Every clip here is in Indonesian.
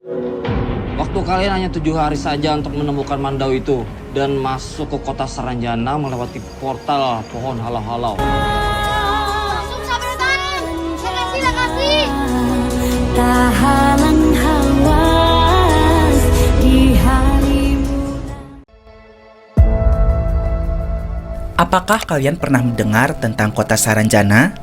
Waktu kalian hanya 7 hari saja untuk menemukan Mandau itu dan masuk ke kota Saranjana melewati portal pohon halau-halau. Langsung sampai tangan. Sila kasih. Tak halang hawas di hari muda. Apakah kalian pernah mendengar tentang kota Saranjana?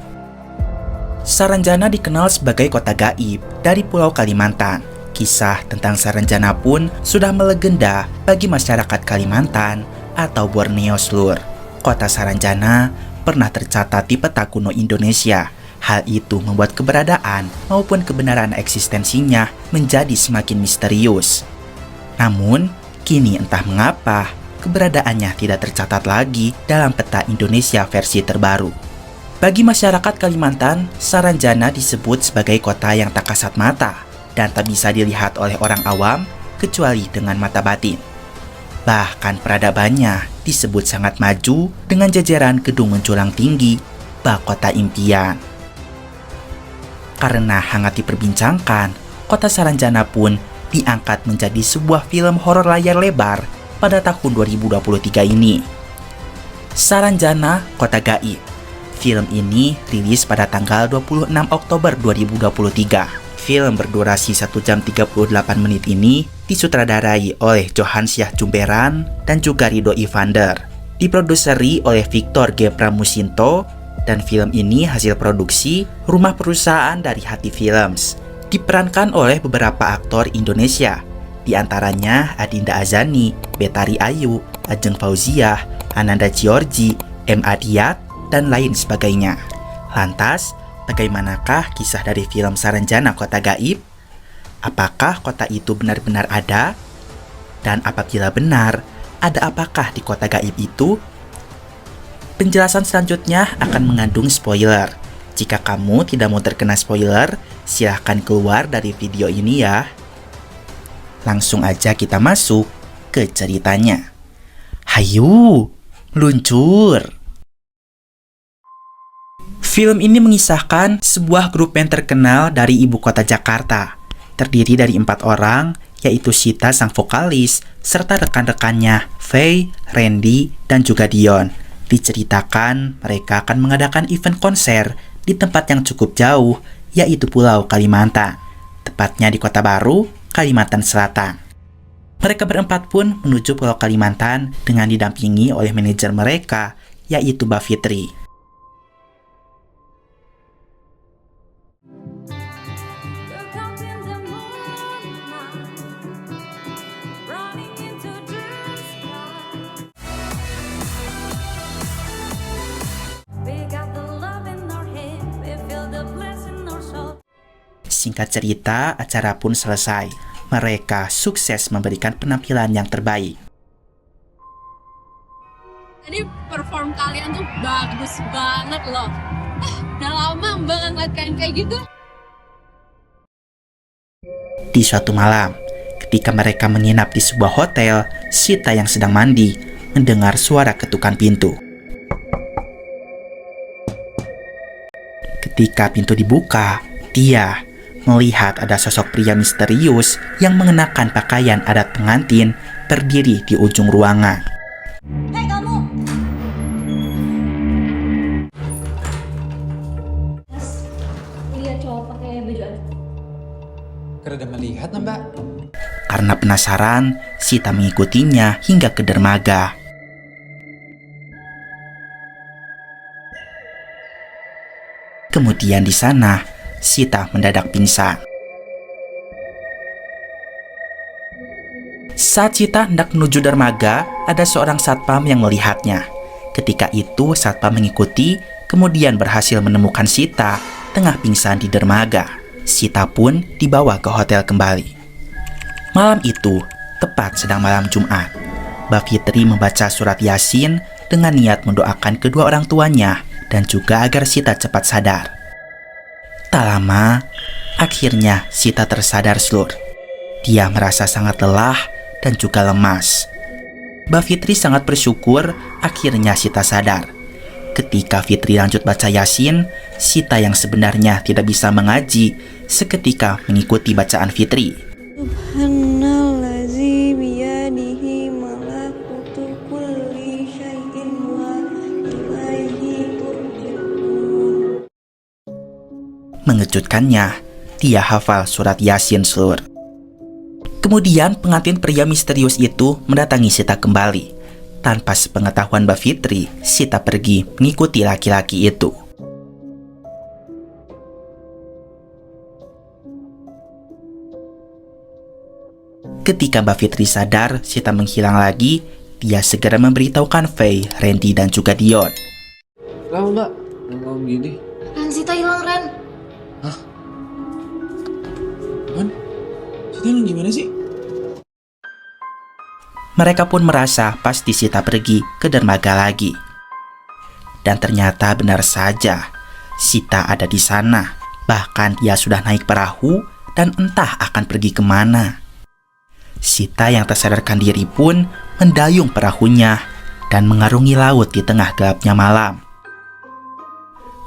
Saranjana dikenal sebagai kota gaib dari Pulau Kalimantan. Kisah tentang Saranjana pun sudah melegenda bagi masyarakat Kalimantan atau Borneo seluruh. Kota Saranjana pernah tercatat di peta kuno Indonesia. Hal itu membuat keberadaan maupun kebenaran eksistensinya menjadi semakin misterius. Namun, kini entah mengapa keberadaannya tidak tercatat lagi dalam peta Indonesia versi terbaru. Bagi masyarakat Kalimantan, Saranjana disebut sebagai kota yang tak kasat mata dan tak bisa dilihat oleh orang awam kecuali dengan mata batin. Bahkan peradabannya disebut sangat maju dengan jajaran gedung menjulang tinggi, bak kota impian. Karena hangat diperbincangkan, kota Saranjana pun diangkat menjadi sebuah film horor layar lebar pada tahun 2023 ini. Saranjana, Kota Gaib. Film ini rilis pada tanggal 26 Oktober 2023. Film berdurasi 1 jam 38 menit ini disutradarai oleh Johan Syah Jumberan dan juga Ridho Evander. Diproduseri oleh Victor G. Pramusinto dan film ini hasil produksi rumah perusahaan dari Hati Films. Diperankan oleh beberapa aktor Indonesia, di antaranya Adinda Azani, Betari Ayu, Ajeng Fauziah, Ananda Giorgi, M. Adiat, dan lain sebagainya. Lantas, bagaimanakah kisah dari film Saranjana Kota Gaib? Apakah kota itu benar-benar ada? Dan apabila benar, ada apakah di kota gaib itu? Penjelasan selanjutnya akan mengandung spoiler. Jika kamu tidak mau terkena spoiler, silahkan keluar dari video ini ya. Langsung aja kita masuk ke ceritanya. Hayu, meluncur! Film ini mengisahkan sebuah grup band terkenal dari ibu kota Jakarta. Terdiri dari 4 orang, yaitu Sita sang vokalis, serta rekan-rekannya, Faye, Randy, dan juga Dion. Diceritakan mereka akan mengadakan event konser di tempat yang cukup jauh, yaitu Pulau Kalimantan. Tepatnya di Kota Baru, Kalimantan Selatan. Mereka berempat pun menuju Pulau Kalimantan dengan didampingi oleh manajer mereka, yaitu Mbak Fitri. Singkat cerita, acara pun selesai. Mereka sukses memberikan penampilan yang terbaik. Tadi perform kalian tuh bagus banget loh. Udah lama banget ngeliat kalian kayak gitu. Di suatu malam, ketika mereka menginap di sebuah hotel, Sita yang sedang mandi mendengar suara ketukan pintu. Ketika pintu dibuka, dia melihat ada sosok pria misterius yang mengenakan pakaian adat pengantin berdiri di ujung ruangan. Hei kamu! Lihat cowok pakai baju adat. Kerada melihat nah mbak. Karena penasaran, Sita mengikutinya hingga ke dermaga. Kemudian di sana, Sita mendadak pingsan. Saat Sita hendak menuju dermaga, ada seorang satpam yang melihatnya. Ketika itu, satpam mengikuti, kemudian berhasil menemukan Sita tengah pingsan di dermaga. Sita pun dibawa ke hotel kembali. Malam itu, tepat sedang malam Jumat, Mbak Fitri membaca surat Yasin dengan niat mendoakan kedua orang tuanya dan juga agar Sita cepat sadar. Tak lama, akhirnya Sita tersadar seluruh. Dia merasa sangat lelah dan juga lemas. Mbak Fitri sangat bersyukur akhirnya Sita sadar. Ketika Fitri lanjut baca Yasin, Sita yang sebenarnya tidak bisa mengaji seketika mengikuti bacaan Fitri. Mengejutkannya, dia hafal surat Yasin, Slur. Kemudian pengantin pria misterius itu mendatangi Sita kembali. Tanpa sepengetahuan Mbak Fitri, Sita pergi mengikuti laki-laki itu. Ketika Mbak Fitri sadar Sita menghilang lagi, dia segera memberitahukan Faye, Randy, dan juga Dion. Lah mbak, ngomong gini. Ren, Sita hilang, Ren. Man, Sita lu gimana sih? Mereka pun merasa pasti Sita pergi ke dermaga lagi. Dan ternyata benar saja, Sita ada di sana. Bahkan dia sudah naik perahu dan entah akan pergi kemana. Sita yang tak sadarkan diri pun mendayung perahunya dan mengarungi laut di tengah gelapnya malam.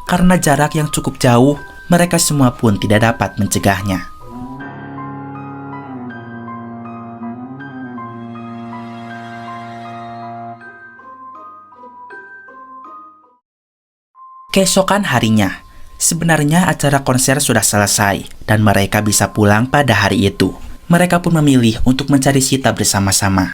Karena jarak yang cukup jauh, mereka semua pun tidak dapat mencegahnya. Keesokan harinya, sebenarnya acara konser sudah selesai dan mereka bisa pulang pada hari itu. Mereka pun memilih untuk mencari Sita bersama-sama.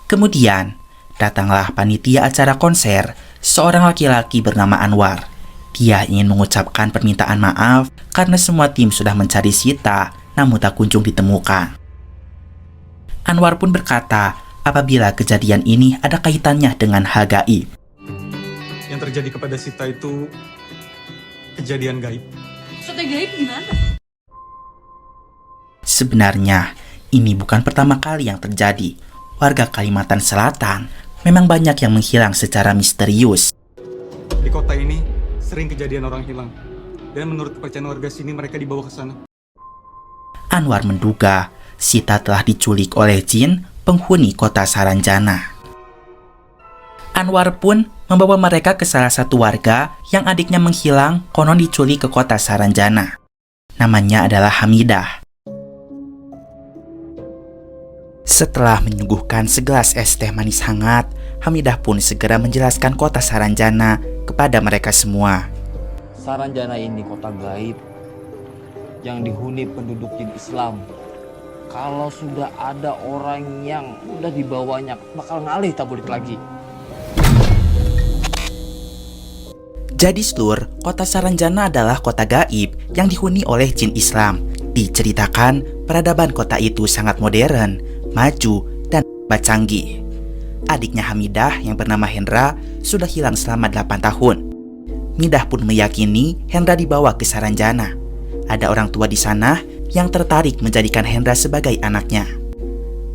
Kemudian, datanglah panitia acara konser, seorang laki-laki bernama Anwar. Dia ingin mengucapkan permintaan maaf karena semua tim sudah mencari Sita, namun tak kunjung ditemukan. Anwar pun berkata, apabila kejadian ini ada kaitannya dengan hal gaib. Yang terjadi kepada Sita itu kejadian gaib. Maksudnya gaib gimana? Sebenarnya, ini bukan pertama kali yang terjadi. Warga Kalimantan Selatan memang banyak yang menghilang secara misterius. Di kota ini sering kejadian orang hilang. Dan menurut kepercayaan warga sini mereka dibawa ke sana. Anwar menduga Sita telah diculik oleh jin penghuni kota Saranjana. Anwar pun membawa mereka ke salah satu warga yang adiknya menghilang konon diculik ke kota Saranjana. Namanya adalah Hamidah. Setelah menyuguhkan segelas es teh manis hangat, Hamidah pun segera menjelaskan kota Saranjana kepada mereka semua. Saranjana ini kota gaib yang dihuni penduduk jin Islam. Kalau sudah ada orang yang udah dibawanya bakal ngalih tak balik lagi. Jadi Slur, kota Saranjana adalah kota gaib yang dihuni oleh jin Islam. Diceritakan peradaban kota itu sangat modern, maju, dan canggih. Adiknya Hamidah yang bernama Hendra sudah hilang selama 8 tahun. Midah pun meyakini Hendra dibawa ke Saranjana. Ada orang tua di sana yang tertarik menjadikan Hendra sebagai anaknya.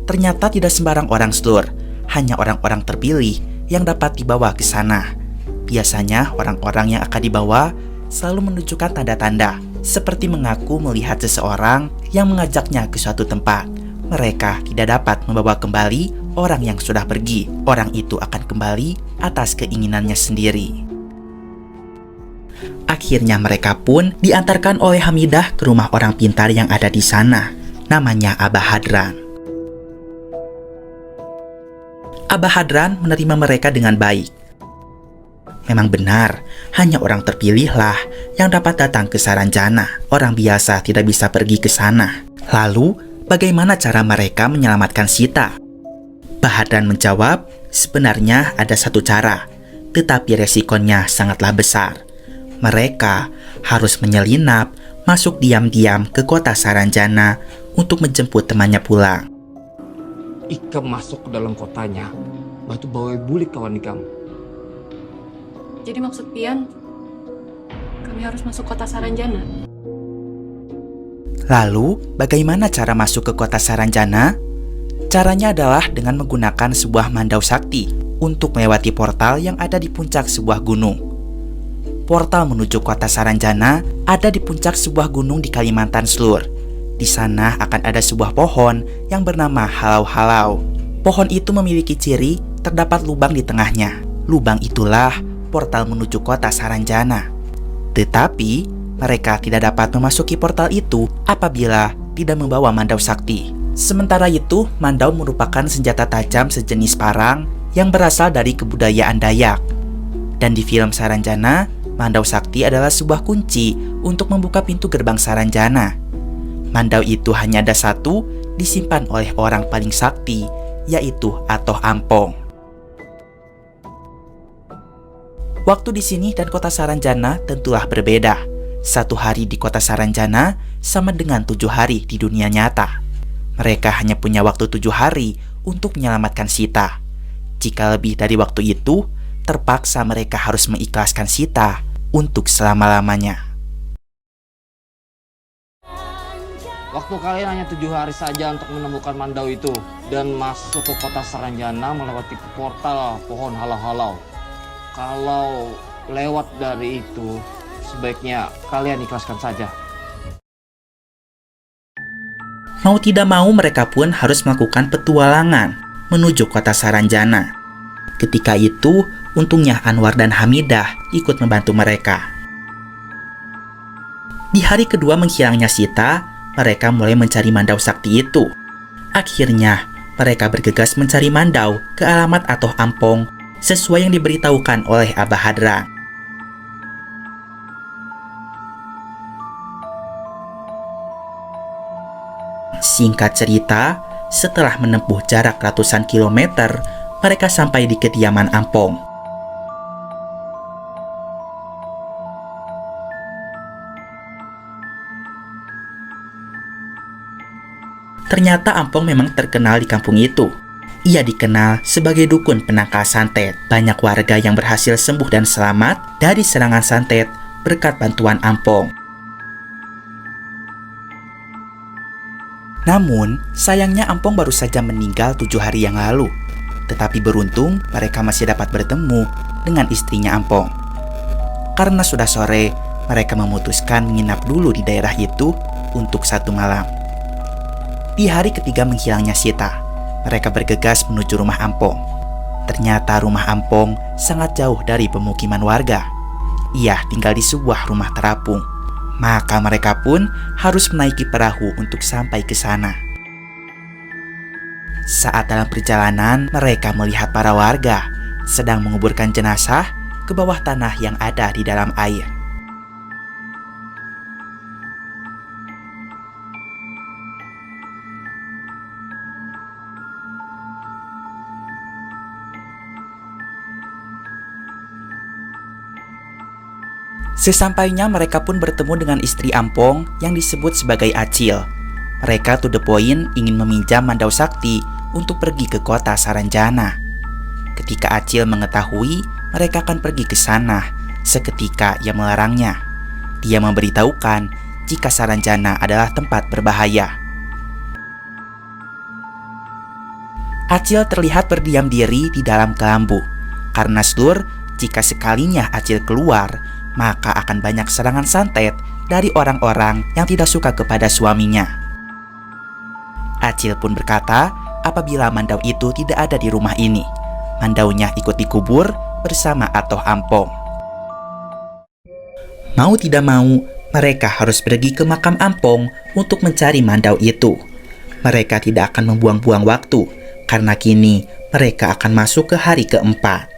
Ternyata tidak sembarang orang, Slur, hanya orang-orang terpilih yang dapat dibawa ke sana. Biasanya orang-orang yang akan dibawa selalu menunjukkan tanda-tanda, seperti mengaku melihat seseorang yang mengajaknya ke suatu tempat. Mereka tidak dapat membawa kembali orang yang sudah pergi. Orang itu akan kembali atas keinginannya sendiri. Akhirnya mereka pun diantarkan oleh Hamidah ke rumah orang pintar yang ada di sana. Namanya Abah Hadran. Abah Hadran menerima mereka dengan baik. Memang benar, hanya orang terpilihlah yang dapat datang ke Saranjana. Orang biasa tidak bisa pergi ke sana. Lalu, bagaimana cara mereka menyelamatkan Sita? Bahadran menjawab, sebenarnya ada satu cara, tetapi resikonya sangatlah besar. Mereka harus menyelinap, masuk diam-diam ke kota Saranjana untuk menjemput temannya pulang. Ikam masuk ke dalam kotanya, batu bawa bulik kawan ikam. Jadi maksud Pian, kami harus masuk kota Saranjana. Lalu, bagaimana cara masuk ke kota Saranjana? Caranya adalah dengan menggunakan sebuah mandau sakti untuk melewati portal yang ada di puncak sebuah gunung. Portal menuju kota Saranjana ada di puncak sebuah gunung di Kalimantan, Slur. Di sana akan ada sebuah pohon yang bernama halau-halau. Pohon itu memiliki ciri terdapat lubang di tengahnya. Lubang itulah portal menuju kota Saranjana. Tetapi mereka tidak dapat memasuki portal itu apabila tidak membawa mandau sakti. Sementara itu, mandau merupakan senjata tajam sejenis parang yang berasal dari kebudayaan Dayak. Dan di film Saranjana, Mandau Sakti adalah sebuah kunci untuk membuka pintu gerbang Saranjana. Mandau itu hanya ada satu, disimpan oleh orang paling sakti, yaitu Atoh Ampong. Waktu di sini dan kota Saranjana tentulah berbeda. 1 hari di kota Saranjana sama dengan 7 hari di dunia nyata. Mereka hanya punya waktu 7 hari untuk menyelamatkan Sita. Jika lebih dari waktu itu, terpaksa mereka harus mengikhlaskan Sita untuk selama-lamanya. Waktu kalian hanya 7 hari saja untuk menemukan Mandau itu dan masuk ke kota Saranjana melewati portal pohon halau-halau. Kalau lewat dari itu, sebaiknya kalian ikhlaskan saja. Mau tidak mau mereka pun harus melakukan petualangan menuju kota Saranjana. Ketika itu, untungnya Anwar dan Hamidah ikut membantu mereka. Di hari kedua menghilangnya Sita, mereka mulai mencari Mandau Sakti itu. Akhirnya, mereka bergegas mencari Mandau ke alamat Atoh Ampong sesuai yang diberitahukan oleh Abah Hadrang. Singkat cerita, setelah menempuh jarak ratusan kilometer, mereka sampai di kediaman Ampong. Ternyata Ampong memang terkenal di kampung itu. Ia dikenal sebagai dukun penangkal santet. Banyak warga yang berhasil sembuh dan selamat dari serangan santet berkat bantuan Ampong. Namun, sayangnya Ampong baru saja meninggal 7 hari yang lalu. Tetapi beruntung mereka masih dapat bertemu dengan istrinya Ampong. Karena sudah sore, mereka memutuskan menginap dulu di daerah itu untuk 1 malam. Di hari ketiga menghilangnya Sita, mereka bergegas menuju rumah Ampong. Ternyata rumah Ampong sangat jauh dari pemukiman warga. Ia tinggal di sebuah rumah terapung. Maka mereka pun harus menaiki perahu untuk sampai ke sana. Saat dalam perjalanan, mereka melihat para warga sedang menguburkan jenazah ke bawah tanah yang ada di dalam air. Sesampainya mereka pun bertemu dengan istri Ampong yang disebut sebagai Acil. Mereka to the point ingin meminjam Mandau Sakti untuk pergi ke kota Saranjana. Ketika Acil mengetahui mereka akan pergi ke sana, seketika ia melarangnya. Dia memberitahukan jika Saranjana adalah tempat berbahaya. Acil terlihat berdiam diri di dalam kelambu. Karena Slur, jika sekalinya Acil keluar, maka akan banyak serangan santet dari orang-orang yang tidak suka kepada suaminya. Acil pun berkata, apabila Mandau itu tidak ada di rumah ini, Mandaunya ikut dikubur bersama Atoh Ampong. Mau tidak mau, mereka harus pergi ke makam Ampong untuk mencari Mandau itu. Mereka tidak akan membuang-buang waktu, karena kini mereka akan masuk ke hari keempat.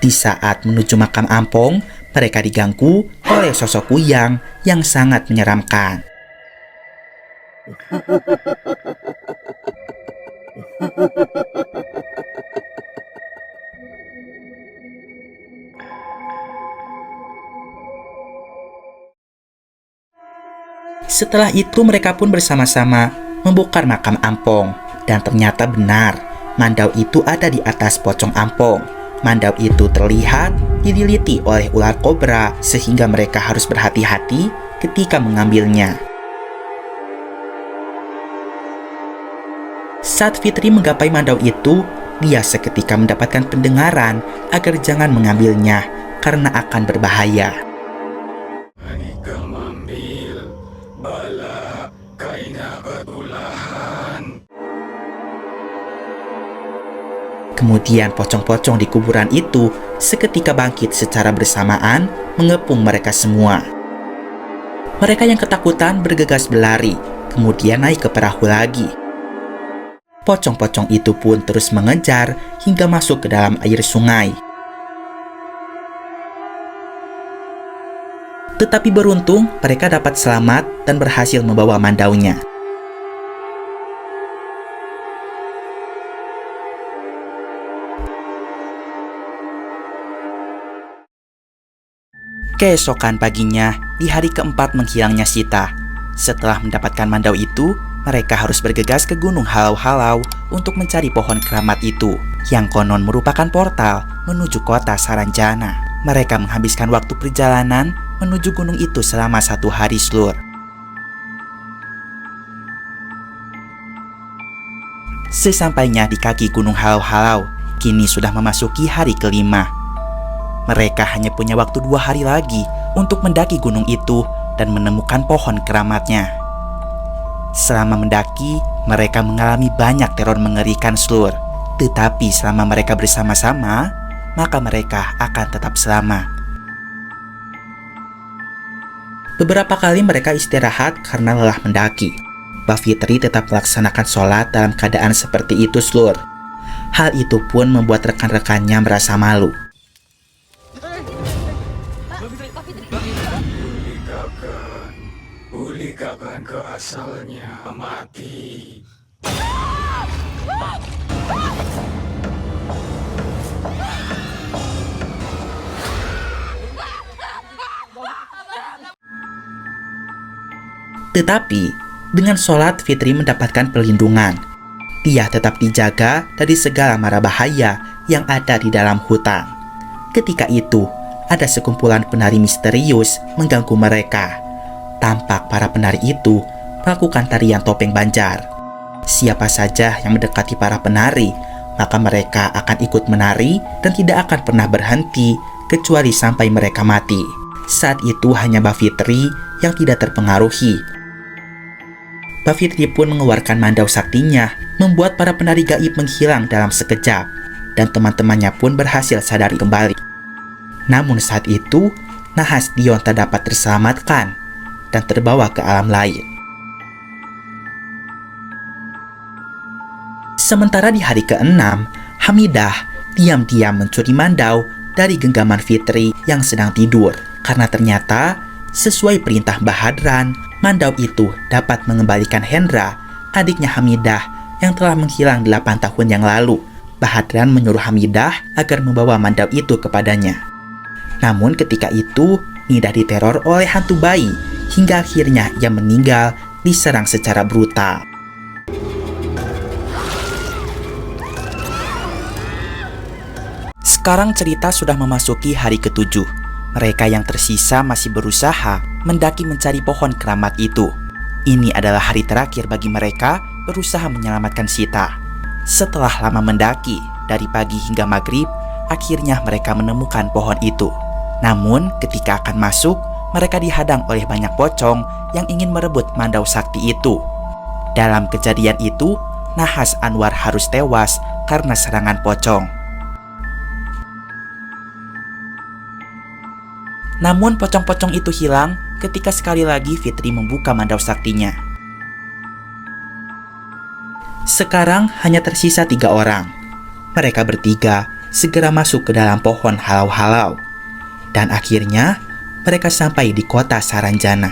Di saat menuju makam Ampong, mereka diganggu oleh sosok kuyang yang sangat menyeramkan. Setelah itu mereka pun bersama-sama membongkar makam Ampong. Dan ternyata benar, Mandau itu ada di atas pocong Ampong. Mandau itu terlihat dililiti oleh ular kobra sehingga mereka harus berhati-hati ketika mengambilnya. Saat Fitri menggapai Mandau itu, dia seketika mendapatkan pendengaran agar jangan mengambilnya karena akan berbahaya. Kemudian pocong-pocong di kuburan itu seketika bangkit secara bersamaan mengepung mereka semua. Mereka yang ketakutan bergegas berlari, kemudian naik ke perahu lagi. Pocong-pocong itu pun terus mengejar hingga masuk ke dalam air sungai. Tetapi beruntung mereka dapat selamat dan berhasil membawa mandaunya. Keesokan paginya, di hari keempat menghilangnya Sita. Setelah mendapatkan mandau itu, mereka harus bergegas ke Gunung Halau-Halau untuk mencari pohon keramat itu, yang konon merupakan portal menuju kota Saranjana. Mereka menghabiskan waktu perjalanan menuju gunung itu selama 1 hari seluruh. Sesampainya di kaki Gunung Halau-Halau, kini sudah memasuki hari kelima. Mereka hanya punya waktu 2 hari lagi untuk mendaki gunung itu dan menemukan pohon keramatnya. Selama mendaki, mereka mengalami banyak teror mengerikan seluruh. Tetapi selama mereka bersama-sama, maka mereka akan tetap selamat. Beberapa kali mereka istirahat karena lelah mendaki. Mbak Fitri tetap melaksanakan sholat dalam keadaan seperti itu seluruh. Hal itu pun membuat rekan-rekannya merasa malu. Pulihkan ke asalnya, mati. Tetapi, dengan sholat Fitri mendapatkan perlindungan. Dia tetap dijaga dari segala mara bahaya yang ada di dalam hutan. Ketika itu, ada sekumpulan penari misterius mengganggu mereka. Tampak para penari itu melakukan tarian topeng Banjar. Siapa saja yang mendekati para penari, maka mereka akan ikut menari dan tidak akan pernah berhenti kecuali sampai mereka mati. Saat itu hanya Mbak Fitri yang tidak terpengaruhi. Mbak Fitri pun mengeluarkan mandau saktinya, membuat para penari gaib menghilang dalam sekejap, dan teman-temannya pun berhasil sadar kembali. Namun saat itu, Nahas Dion tak dapat terselamatkan dan terbawa ke alam lain. Sementara di hari ke-6, Hamidah diam-diam mencuri mandau dari genggaman Fitri yang sedang tidur. Karena ternyata, sesuai perintah Mbah Hadran, mandau itu dapat mengembalikan Hendra, adiknya Hamidah yang telah menghilang 8 tahun yang lalu. Mbah Hadran menyuruh Hamidah agar membawa mandau itu kepadanya. Namun ketika itu, Nidah diteror oleh hantu bayi, hingga akhirnya ia meninggal diserang secara brutal. Sekarang cerita sudah memasuki hari ke-7. Mereka yang tersisa masih berusaha mendaki mencari pohon keramat itu. Ini adalah hari terakhir bagi mereka berusaha menyelamatkan Sita. Setelah lama mendaki, dari pagi hingga maghrib, akhirnya mereka menemukan pohon itu. Namun ketika akan masuk, mereka dihadang oleh banyak pocong yang ingin merebut mandau sakti itu. Dalam kejadian itu, Nahas Anwar harus tewas karena serangan pocong. Namun pocong-pocong itu hilang ketika sekali lagi Fitri membuka mandau saktinya. Sekarang hanya tersisa 3 orang. Mereka bertiga segera masuk ke dalam pohon halau-halau. Dan akhirnya mereka sampai di kota Saranjana.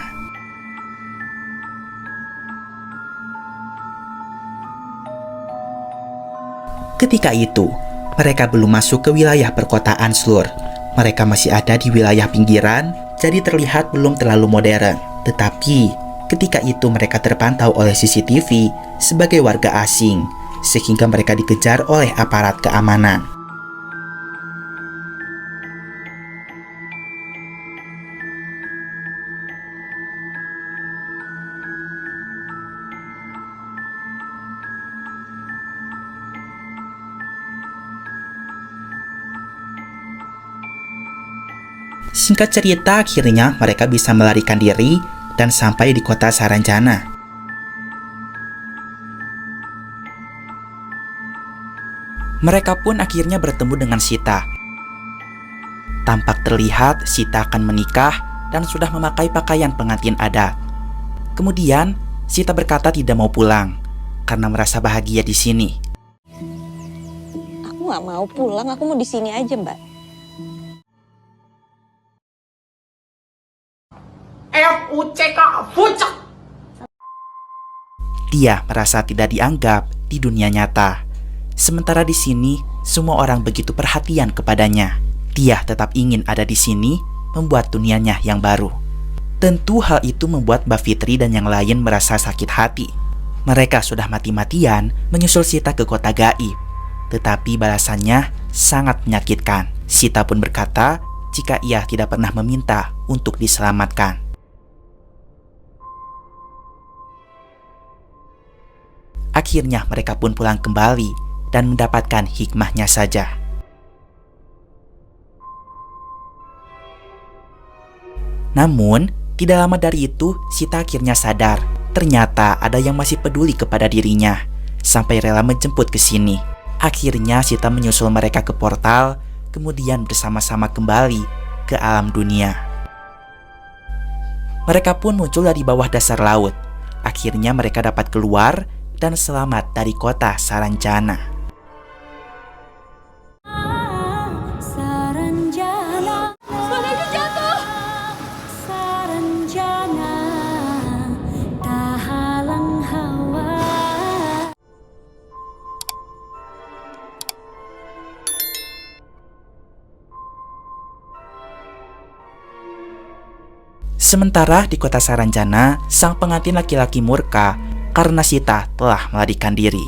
Ketika itu, mereka belum masuk ke wilayah perkotaan seluruh. Mereka masih ada di wilayah pinggiran, jadi terlihat belum terlalu modern. Tetapi, ketika itu mereka terpantau oleh CCTV sebagai warga asing, sehingga mereka dikejar oleh aparat keamanan. Singkat cerita, akhirnya mereka bisa melarikan diri dan sampai di kota Saranjana. Mereka pun akhirnya bertemu dengan Sita. Tampak terlihat Sita akan menikah dan sudah memakai pakaian pengantin adat. Kemudian, Sita berkata tidak mau pulang karena merasa bahagia di sini. Aku nggak mau pulang, aku mau di sini aja, Mbak. Dia merasa tidak dianggap di dunia nyata. Sementara di sini, semua orang begitu perhatian kepadanya. Dia tetap ingin ada di sini, membuat dunianya yang baru. Tentu hal itu membuat Mbak Fitri dan yang lain merasa sakit hati. Mereka sudah mati-matian menyusul Sita ke kota gaib. Tetapi balasannya sangat menyakitkan. Sita pun berkata jika ia tidak pernah meminta untuk diselamatkan. Akhirnya mereka pun pulang kembali dan mendapatkan hikmahnya saja. Namun, tidak lama dari itu, Sita akhirnya sadar. Ternyata ada yang masih peduli kepada dirinya, sampai rela menjemput ke sini. Akhirnya Sita menyusul mereka ke portal, kemudian bersama-sama kembali ke alam dunia. Mereka pun muncul dari bawah dasar laut. Akhirnya mereka dapat keluar dan selamat dari kota Saranjana. Saranjana, Sepedanya jatuh. Saranjana, tak halang hawa. Sementara di kota Saranjana, sang pengantin laki-laki murka karena Sita telah melarikan diri.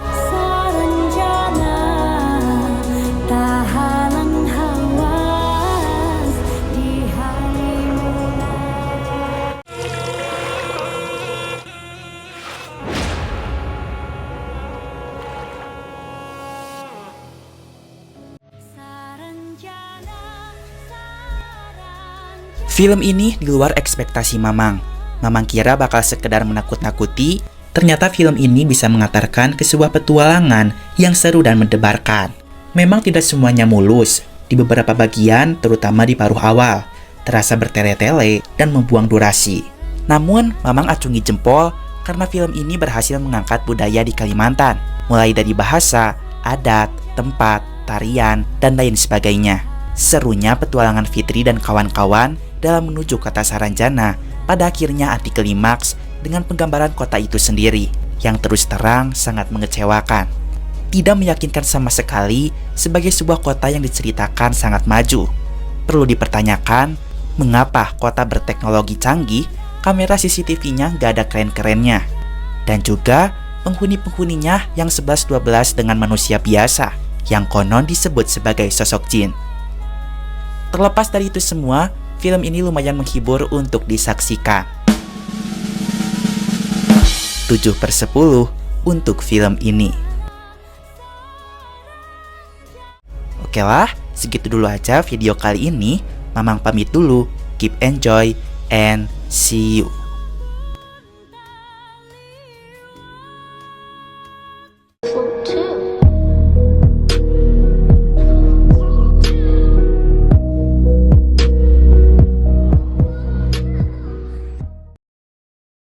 Saranjana, tak halang hawa di halimunah. Saranjana, Film ini di luar ekspektasi Mamang. Mamang kira bakal sekedar menakut-nakuti, ternyata film ini bisa mengantarkan ke sebuah petualangan yang seru dan mendebarkan. Memang tidak semuanya mulus, di beberapa bagian, terutama di paruh awal, terasa bertele-tele dan membuang durasi. Namun, Mamang acungi jempol karena film ini berhasil mengangkat budaya di Kalimantan, mulai dari bahasa, adat, tempat, tarian, dan lain sebagainya. Serunya petualangan Fitri dan kawan-kawan dalam menuju kota Saranjana pada akhirnya anti klimaks dengan penggambaran kota itu sendiri yang terus terang sangat mengecewakan. Tidak meyakinkan sama sekali sebagai sebuah kota yang diceritakan sangat maju. Perlu dipertanyakan, mengapa kota berteknologi canggih, kamera CCTV-nya gak ada keren-kerennya. Dan juga penghuni-penghuninya yang 11-12 dengan manusia biasa yang konon disebut sebagai sosok jin. Terlepas dari itu semua, film ini lumayan menghibur untuk disaksikan. 7/10 untuk film ini. Oke lah, segitu dulu aja video kali ini. Mamang pamit dulu. Keep enjoy and see you.